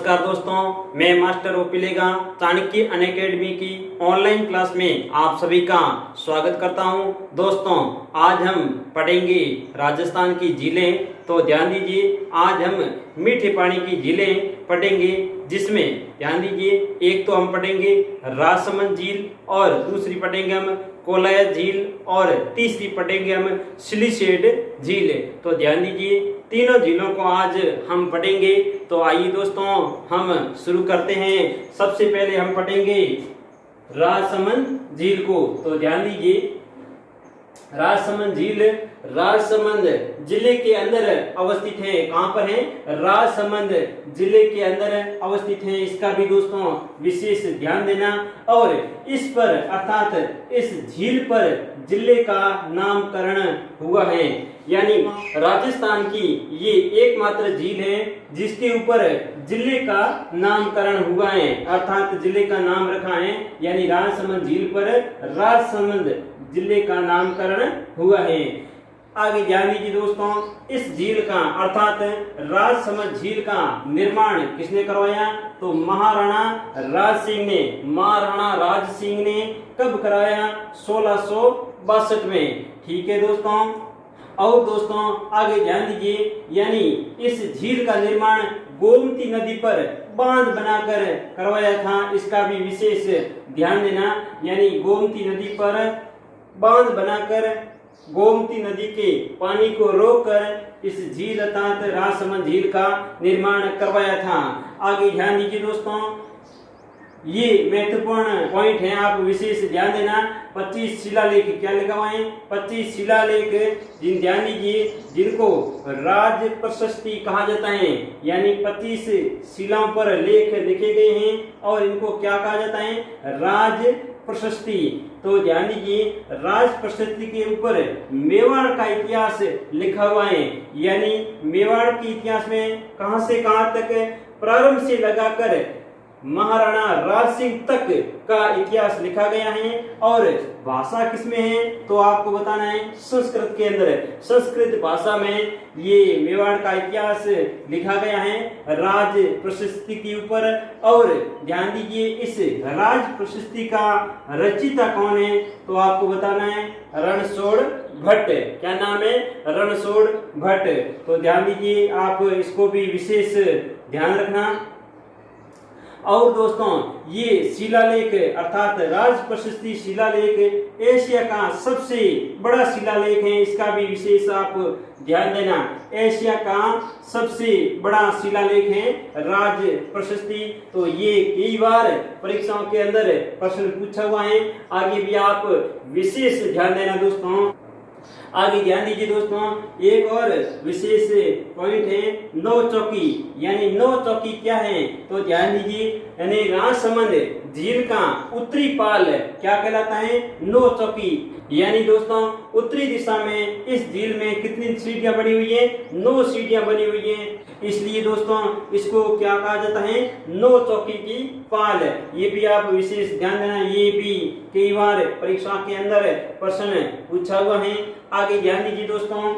नमस्कार दोस्तों, मैं मास्टर ओपिलेगा चाणक्य अनअकैडमी की ऑनलाइन क्लास में आप सभी का स्वागत करता हूं। दोस्तों, आज हम पढ़ेंगे राजस्थान की झीलें। तो ध्यान दीजिए, आज हम मीठे पानी की झीलें पढ़ेंगे, जिसमें ध्यान दीजिए, एक तो हम पढ़ेंगे राजसमंद झील और दूसरी पढ़ेंगे हम कोलायत झील और तीसरी पढ़ेंगे हम सिलिसेट झील। तो ध्यान दीजिए, तीनों झीलों को आज हम पढ़ेंगे। तो आइए दोस्तों, हम शुरू करते हैं। सबसे पहले हम पढ़ेंगे राजसमंद झील को। तो ध्यान दीजिए, राजसमंद झील राजसमंद जिले के अंदर अवस्थित है। कहां पर है? राजसमंद जिले के अंदर अवस्थित है। इसका भी दोस्तों विशेष ध्यान देना। और इस पर अर्थात इस झील पर जिले का नामकरण हुआ है, यानी राजस्थान की ये एकमात्र झील है जिसके ऊपर जिले का नामकरण हुआ है, अर्थात जिले का नाम रखा है, यानी राजसमंद झील पर राजसमंद जिले का नामकरण हुआ है। आगे ध्यान दीजिए दोस्तों, इस झील का अर्थात राजसमंद झील का निर्माण किसने करवाया? तो महाराणा राज सिंह ने। महाराणा राज सिंह ने कब कराया? 1662 में। ठीक है दोस्तों। और दोस्तों आगे ध्यान दीजिए, यानी इस झील का निर्माण गोमती नदी पर बांध बनाकर करवाया था। इसका भी विशेष ध्यान देना, यानी गोमती नदी पर बांध बनाकर गोमती नदी के पानी को रोककर इस झील अर्थात राजसमंद झील का निर्माण करवाया था। आगे ध्यान दीजिए दोस्तों, ये महत्वपूर्ण पॉइंट है, आप विशेष ध्यान देना। 25 शिलालेख क्या लिखा हुआ है? 25 शिलालेख ध्यान दीजिए, जिनको राज प्रशस्ति कहा जाता है, यानी 25 शिलाओं पर लेख लिखे गए हैं और इनको क्या कहा जाता है? राज प्रशस्ति। तो ध्यान दीजिए, राज प्रशस्ति के ऊपर मेवाड़ का इतिहास लिखा हुआ है, यानी मेवाड़ के इतिहास में कहां से कहां तक प्रारंभ से लगाकर महाराणा राज सिंह तक का इतिहास लिखा गया है। और भाषा किसमें है? तो आपको बताना है संस्कृत के अंदर। संस्कृत भाषा में ये मेवाड़ का इतिहास लिखा गया है राज प्रशस्ति के ऊपर। और ध्यान दीजिए, इस राज प्रशस्ति का रचयिता कौन है? तो आपको बताना है रणछोड़ भट्ट। क्या नाम है? रणछोड़ भट्ट। तो ध्यान दीजिए, आप इसको भी विशेष ध्यान रखना। और दोस्तों, ये शिलालेख अर्थात राज प्रशस्ति शिलालेख एशिया का सबसे बड़ा शिलालेख है। इसका भी विशेष आप ध्यान देना। एशिया का सबसे बड़ा शिलालेख है राज प्रशस्ति। तो ये कई बार परीक्षाओं के अंदर प्रश्न पूछा हुआ है। आगे भी आप विशेष ध्यान देना दोस्तों। आगे ध्यान दीजिए दोस्तों, एक और विशेष पॉइंट है नौ चौकी। यानी नौ चौकी क्या है? तो ध्यान दीजिए, यानी राजसमंद झील का उत्तरी पाल क्या कहलाता है? नौ चौकी। यानी दोस्तों उत्तरी दिशा में इस झील में कितनी सीढ़ियां बनी हुई है? 9 सीढ़ियां बनी हुई है। इसलिए दोस्तों इसको क्या कहा जाता है? 9 चौकी की पाल। ये भी आप विशेष ध्यान देना, ये भी कई बार परीक्षा के अंदर प्रश्न पूछा हुआ है। आगे ध्यान दीजिए दोस्तों,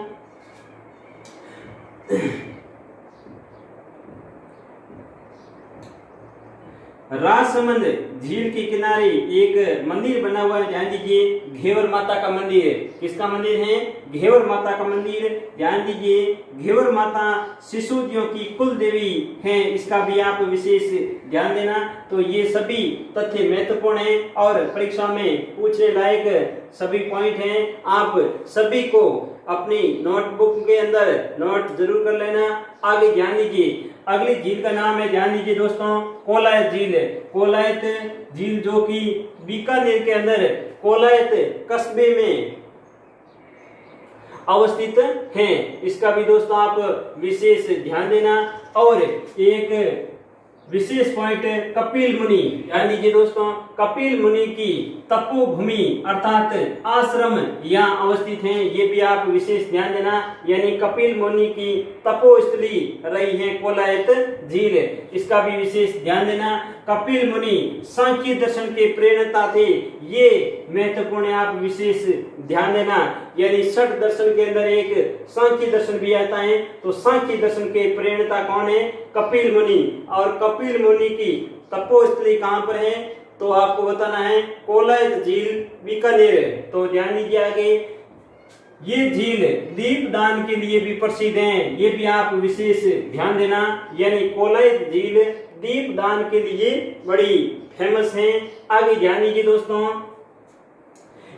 राजसमंद झील के किनारे एक मंदिर बना हुआ है। ध्यान दीजिए, घेवर माता का मंदिर। किसका मंदिर है? घेवर माता का मंदिर। ध्यान दीजिए, घेवर माता सिसोदियों की कुल देवी है। इसका भी आप विशेष ध्यान देना। तो ये सभी तथ्य महत्वपूर्ण है और परीक्षा में पूछने लायक सभी पॉइंट हैं। आप सभी को अपनी नोटबुक के अंदर नोट जरूर कर लेना। आगे ध्यान दीजिए, अगली झील का नाम है, ध्यान दीजिए दोस्तों, कोलायत झील। कोलायत झील जो कि बीकानेर के अंदर कोलायत कस्बे में अवस्थित है। इसका भी दोस्तों आप विशेष ध्यान देना। और एक विशेष पॉइंट कपिल मुनि। ध्यान दीजिए दोस्तों, कपिल मुनि की तपोभूमि अर्थात आश्रम यहाँ अवस्थित है। ये भी आप विशेष ध्यान देना, यानी कपिल मुनि की तपोस्थली रही है कोलायत झील। इसका भी विशेष ध्यान देना। कपिल मुनि सांख्य दर्शन के प्रेरणता थे। ये महत्वपूर्ण आप विशेष ध्यान देना, यानी षट दर्शन के अंदर एक सांख्य दर्शन भी आता है। तो सांख्य दर्शन के प्रेरणता कौन है? कपिल मुनि। और कपिल मुनि की तपोस्थली कहाँ पर है? तो आपको बताना है कोलायत झील बीकानेर। तो ध्यान दीजिए आगे, ये झील दीपदान के लिए भी प्रसिद्ध है, ये भी आप विशेष ध्यान देना। यानी कोलायत झील दीपदान के लिए बड़ी फेमस है। आगे ध्यान दीजिए दोस्तों,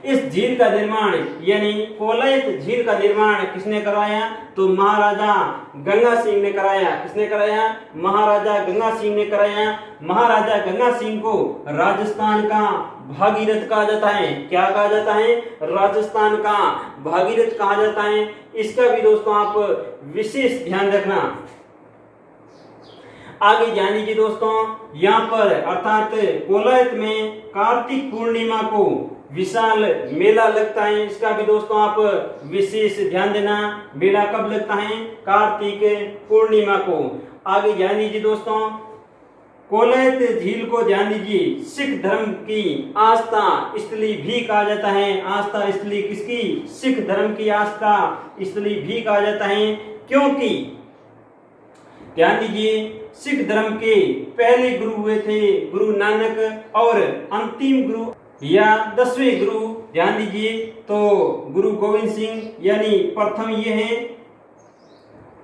इस झील का निर्माण यानी कोलायत झील का निर्माण किसने करवाया? तो महाराजा गंगा सिंह ने कराया। किसने कराया? महाराजा गंगा सिंह ने कराया। महाराजा गंगा सिंह को राजस्थान का भागीरथ कहा जाता है। क्या कहा जाता है? राजस्थान का भागीरथ कहा जाता है। इसका भी दोस्तों आप विशेष ध्यान रखना। आगे ध्यान दीजिए दोस्तों, यहाँ पर अर्थात कोलायत में कार्तिक पूर्णिमा को विशाल मेला लगता है। इसका भी दोस्तों आप विशेष ध्यान देना। मेला कब लगता है? कार्तिक पूर्णिमा को। आगे ध्यान दीजिए दोस्तों, कोलायत झील को ध्यान दीजिए सिख धर्म की आस्था स्थली भी कहा जाता है। आस्था स्थली किसकी? सिख धर्म की आस्था स्थली भी कहा जाता है, क्योंकि ध्यान दीजिए सिख धर्म के पहले गुरु हुए थे गुरु नानक, और अंतिम गुरु या 10वें गुरु ध्यान दीजिए तो गुरु गोविंद सिंह, यानी प्रथम ये है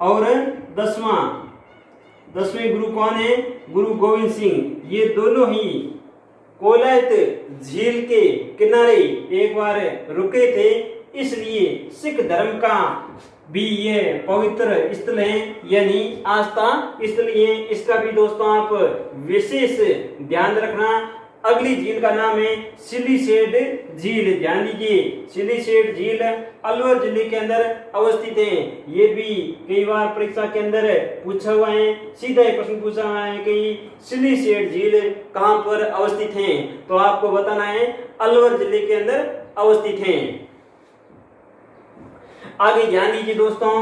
और 10वें गुरु कौन है? गुरु गोविंद सिंह। ये दोनों ही कोलायत झील के किनारे एक बार रुके थे, इसलिए सिख धर्म का भी ये पवित्र स्थल है, यानी आस्था स्थल है। इसका भी दोस्तों आप विशेष ध्यान रखना। अगली झील का नाम है सिलीसेड झील। ध्यान दीजिए, सिलीसेड झील अलवर जिले के अंदर अवस्थित है। ये भी कई बार परीक्षा के अंदर पूछा हुआ है, सीधा ही प्रश्न पूछा हुआ है कि सिलीसेड झील कहाँ पर अवस्थित है? तो आपको बताना है अलवर जिले के अंदर अवस्थित है। आगे ध्यान दीजिए दोस्तों,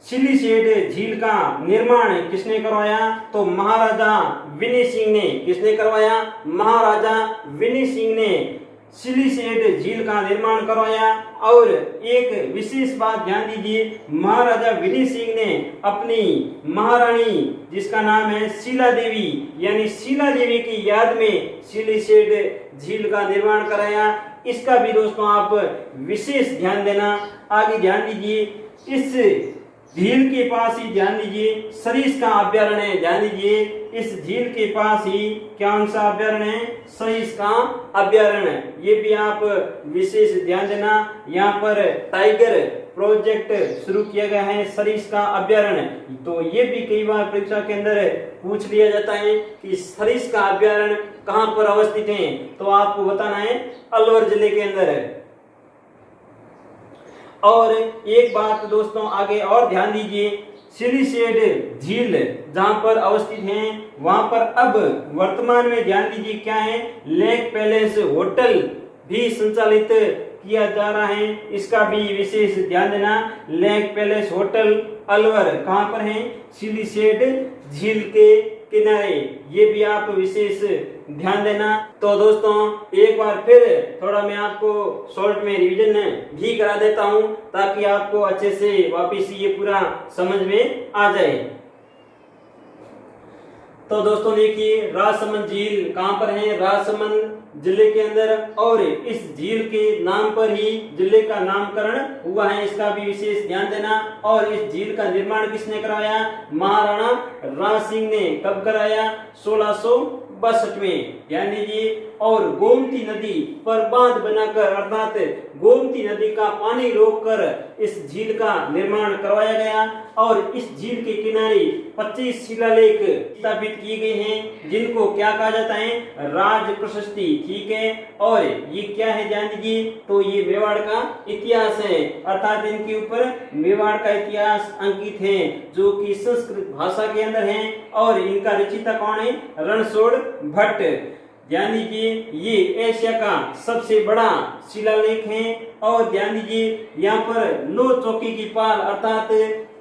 सिलीसेड झील का निर्माण किसने करवाया? तो महाराजा विनय सिंह ने। किसने करवाया? महाराजा विनय सिंह ने सिलीसेड झील का निर्माण करवाया। और एक विशेष बात ध्यान दीजिए, महाराजा विनय सिंह ने अपनी महारानी जिसका नाम है शीला देवी, यानी शीला देवी की याद में सिलीसेड झील का निर्माण कराया। इसका भी दोस्तों आप विशेष ध्यान देना। आगे ध्यान दीजिए, इस झील के पास ही ध्यान दीजिए सरिस का अभ्यारण्य है। ध्यान दीजिए, इस झील के पास ही कौन सा अभ्यारण्य है? सरिस का अभ्यारण्य। ये भी आप विशेष ध्यान देना। यहाँ पर टाइगर प्रोजेक्ट शुरू किया गया है, सरिस का अभ्यारण्य। तो ये भी कई बार परीक्षा के अंदर पूछ लिया जाता है कि सरिस का अभ्यारण्य कहाँ पर अवस्थित है? तो आपको बताना है अलवर जिले के अंदर है। और एक बात दोस्तों आगे और ध्यान दीजिए, सिलीसेड झील जहां पर अवस्थित है वहां पर अब वर्तमान में ध्यान दीजिए क्या है? लेक पैलेस होटल भी संचालित किया जा रहा है। इसका भी विशेष ध्यान देना। लेक पैलेस होटल अलवर कहां पर है? सिलीसेड झील के किनारे। ये भी आप विशेष ध्यान देना। तो दोस्तों एक बार फिर थोड़ा मैं आपको शॉर्ट में रिवीजन भी करा देता हूं, ताकि आपको अच्छे से वापिस ये पूरा समझ में आ जाए। तो दोस्तों देखिए, राजसमंद झील कहाँ पर है? राजसमंद जिले के अंदर, और इस झील के नाम पर ही जिले का नामकरण हुआ है। इसका भी विशेष ध्यान देना। और इस झील का निर्माण किसने कराया? महाराणा रणजीत सिंह ने। कब कराया? 1662 में। ध्यान दीजिए। और गोमती नदी पर बांध बनाकर अर्थात गोमती नदी का पानी रोककर इस झील का निर्माण करवाया गया। और इस झील के किनारे 25 शिलालेख स्थापित किए गए हैं, जिनको क्या कहा जाता है? राज प्रशस्ति। ठीक है। और ये क्या है ध्यान दीजिए, तो ये मेवाड़ का इतिहास है, अर्थात इनके ऊपर मेवाड़ का इतिहास अंकित है, जो कि संस्कृत भाषा के अंदर है। और इनका रचयिता कौन है? रणछोड़ भट्ट। ध्यान दीजिए, ये एशिया का सबसे बड़ा शिलालेख है। और ध्यान दीजिए, यहाँ पर 9 चौकी की पाल अर्थात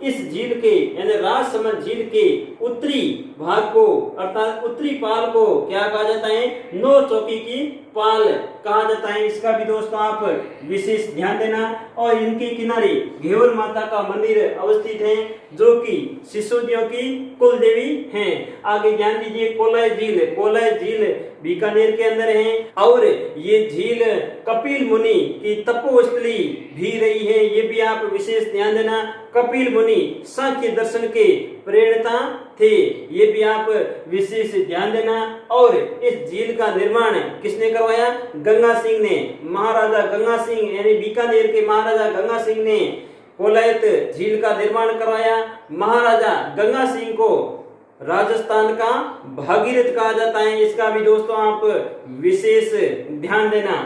इस झील के यानी राजसमंद झील के उत्तरी भाग को अर्थात उत्तरी पाल को क्या कहा जाता है? नौ चौकी की पाल कहा जाता है। इसका भी दोस्तों आप विशेष ध्यान देना। और इनके किनारे घेवर माता का मंदिर अवस्थित है जो कि सिसोदियों की कुल देवी है। आगे ध्यान दीजिए कोलाई झील बीकानेर के अंदर है और ये झील कपिल मुनि की तपोस्थली भी रही है। ये भी आप विशेष ध्यान देना। कपिल मुनि सांख्य दर्शन के प्रेरणा थे, ये भी आप विशेष ध्यान देना। और इस झील का निर्माण किसने करवाया? गंगा सिंह ने। महाराजा गंगा सिंह यानी बीकानेर के महाराजा गंगा सिंह ने कोलायत झील का निर्माण करवाया। महाराजा गंगा सिंह को राजस्थान का भागीरथ कहा जाता है। इसका भी दोस्तों आप विशेष ध्यान देना।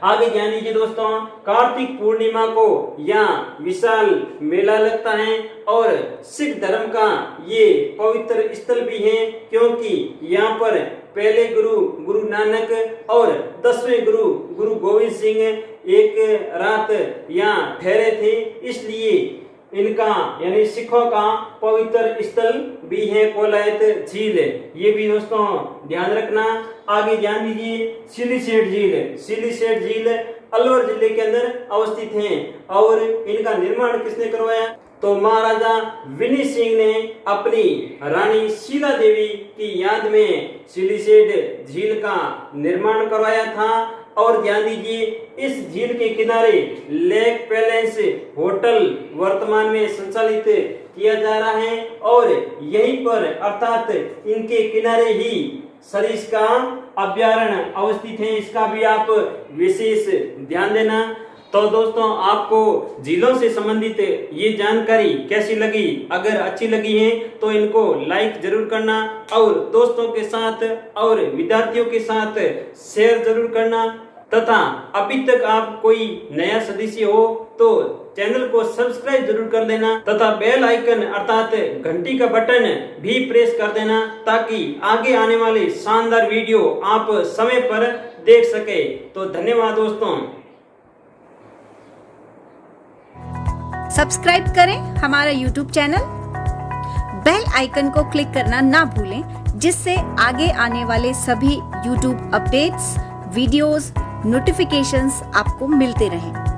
आगे ध्यान दीजिए दोस्तों, कार्तिक पूर्णिमा को यहाँ विशाल मेला लगता है और सिख धर्म का ये पवित्र स्थल भी है क्योंकि यहाँ पर पहले गुरु नानक और 10वें गुरु गोविंद सिंह एक रात यहाँ ठहरे थे, इसलिए इनका यानी सिखों का पवित्र स्थल भी है कोलायत झील। ये भी दोस्तों ध्यान रखना। आगे ध्यान दीजिए, सिलीसेठ झील अलवर जिले के अंदर अवस्थित है और इनका निर्माण किसने करवाया? तो महाराजा विनी सिंह ने अपनी रानी शीला देवी की याद में सिलीसेठ झील का निर्माण करवाया था। और ध्यान दीजिए, इस झील के किनारे लेक पैलेस होटल वर्तमान में संचालित किया जा रहा है और यहीं पर अर्थात इनके किनारे ही सरिस्का अभयारण्य अवस्थित है। इसका भी आप विशेष ध्यान देना। तो दोस्तों आपको झीलों से संबंधित ये जानकारी कैसी लगी? अगर अच्छी लगी है तो इनको लाइक जरूर करना और दोस्तों के साथ और विद्यार्थियों के साथ शेयर जरूर करना तथा अभी तक आप कोई नया सदस्य हो तो चैनल को सब्सक्राइब जरूर कर देना तथा बेल आइकन अर्थात घंटी का बटन भी प्रेस कर देना ताकि आगे आने वाले शानदार वीडियो आप समय पर देख सके। तो धन्यवाद दोस्तों। सब्सक्राइब करें हमारा YouTube चैनल, बेल आइकन को क्लिक करना ना भूलें जिससे आगे आने वाले सभी YouTube अपडेट्स, वीडियोस, नोटिफिकेशंस आपको मिलते रहें।